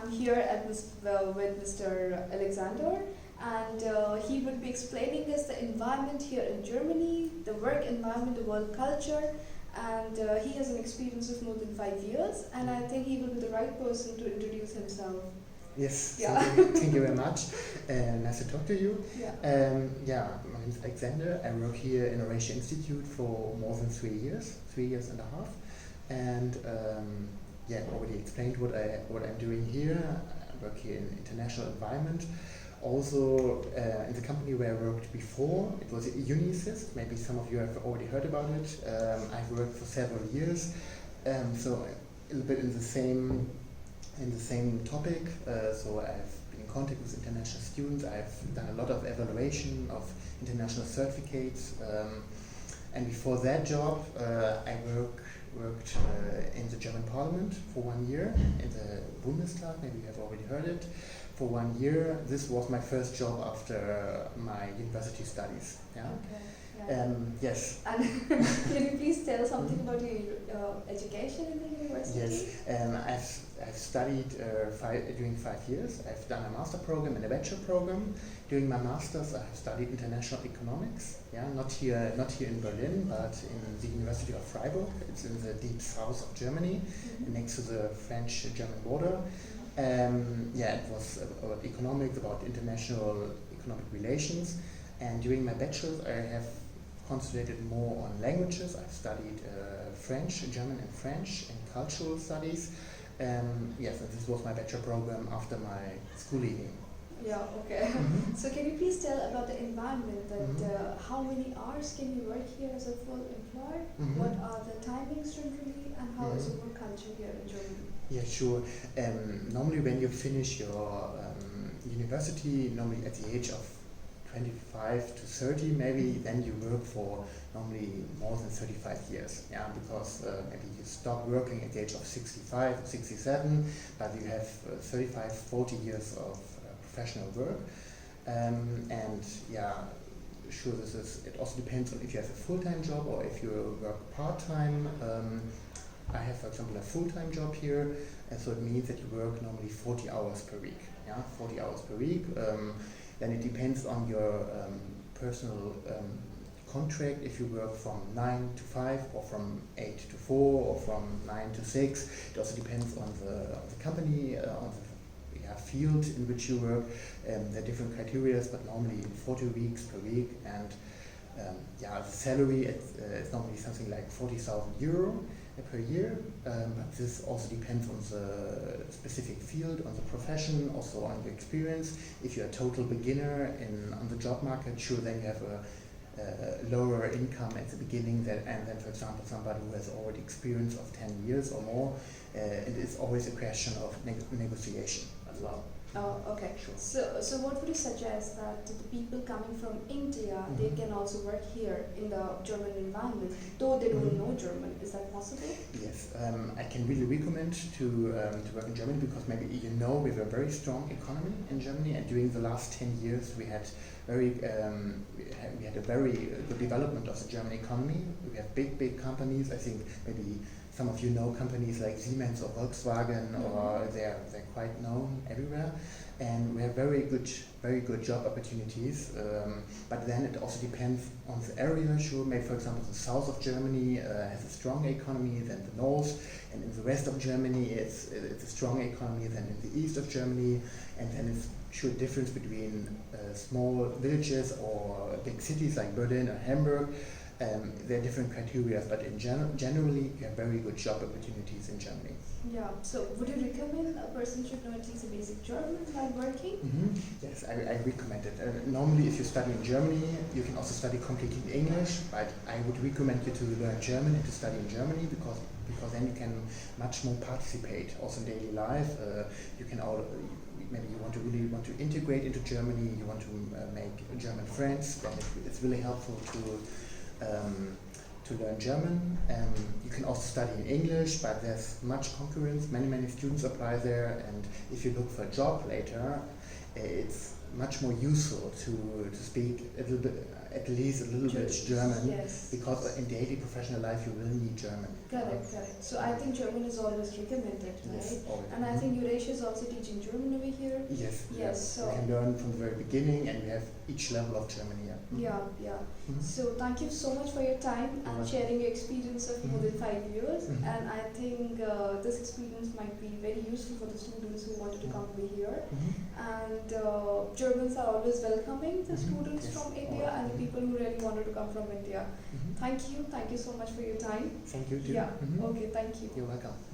I'm here with Mr. Alexander, and he would be explaining us the environment here in Germany, the work environment, the work culture, and he has an experience of more than 5 years, and I think he will be the right person to introduce himself. Yes, Yeah. thank you very much. Nice to talk to you. Yeah. My name is Alexander. I work here in a Rcare Institute for more than 3 years, 3 years and a half. And already explained what I'm doing here. I work here in international environment. Also, in the company where I worked before, it was Unisys. Maybe some of you have already heard about it. I've worked for several years, so a little bit in the same topic. So I've been in contact with international students. I've done a lot of evaluation of international certificates. And before that job, I worked in the German Parliament for 1 year, in the Bundestag. Maybe you have already heard it. For 1 year, this was my first job after my university studies. Yeah. Okay. Yeah. Yes. And can you please tell something about your education in the university? Yes. I've studied during 5 years. I've done a master program and a bachelor program. During my masters, I have studied international economics. Yeah, not here in Berlin, but in the University of Freiburg. It's in the deep south of Germany, next to the French-German border. It was about economics, about international economic relations. And during my bachelor's, I have concentrated more on languages. I've studied German and French, and cultural studies. And this was my bachelor program after my school leaving. Yeah, okay. So can you please tell about the environment, that how many hours can you work here as a full employee? What are the timings generally, and how is the work culture here in Germany? Yeah, sure. Normally when you finish your university, normally at the age of 25 to 30 maybe, then you work for normally more than 35 years. Yeah, because maybe you stop working at the age of 65 or 67, but you have 35, 40 years of professional work. Sure, it also depends on if you have a full-time job or if you work part-time. I have, for example, a full-time job here, and so it means that you work normally 40 hours per week. Yeah, 40 hours per week. Then it depends on your personal contract, if you work from 9 to 5 or from 8 to 4 or from 9 to 6. It also depends on the company, on the field in which you work. There are different criteria, but normally 40 weeks per week. And the salary is normally something like 40,000 euro per year, but this also depends on the specific field, on the profession, also on your experience. If you're a total beginner on the job market, sure, then you have a lower income at the beginning, and then, for example, somebody who has already experience of 10 years or more, it is always a question of negotiation as well. Oh, okay. Sure. So what would you suggest that the people coming from India, they can also work here in the German environment, though they don't know German? Is that possible? Yes, I can really recommend to work in Germany, because maybe you know we have a very strong economy in Germany, and during the last 10 years we had a very good development of the German economy. We have big companies. I think maybe some of you know companies like Siemens or Volkswagen, or they're quite known everywhere, and we have very good job opportunities. But then it also depends on the area. Sure, maybe for example the south of Germany has a stronger economy than the north, and in the west of Germany it's a stronger economy than in the east of Germany, and then it's sure difference between small villages or big cities like Berlin or Hamburg. There are different criteria, but in generally you have very good job opportunities in Germany. Yeah, so would you recommend a person should know at least a basic German while working? Yes, I recommend it. Normally if you study in Germany, you can also study completely in English, but I would recommend you to learn German and to study in Germany, because then you can much more participate also in daily life. You can maybe you really want to integrate into Germany, you want to make German friends, then it's really helpful to learn German. You can also study in English, but there's much concurrence. Many students apply there, and if you look for a job later, it's much more useful to speak a little bit, at least a little bit German, yes. because in daily professional life you will need German. Correct, correct. So I think German is always recommended, right? Yes, always. And I think Yuresh is also teaching German over here. Yes, Yes, so you can learn from the very beginning, and you have each level of German here. yeah. So thank you so much for your time and welcome. sharing your experience of more than 5 years. Mhm. And I think this experience might be very useful for the students who wanted to come over here. And Germans are always welcoming the students Yes. from India and the people who really wanted to come from India. Thank you so much for your time. Thank you too. Yeah, okay, thank you. You're welcome.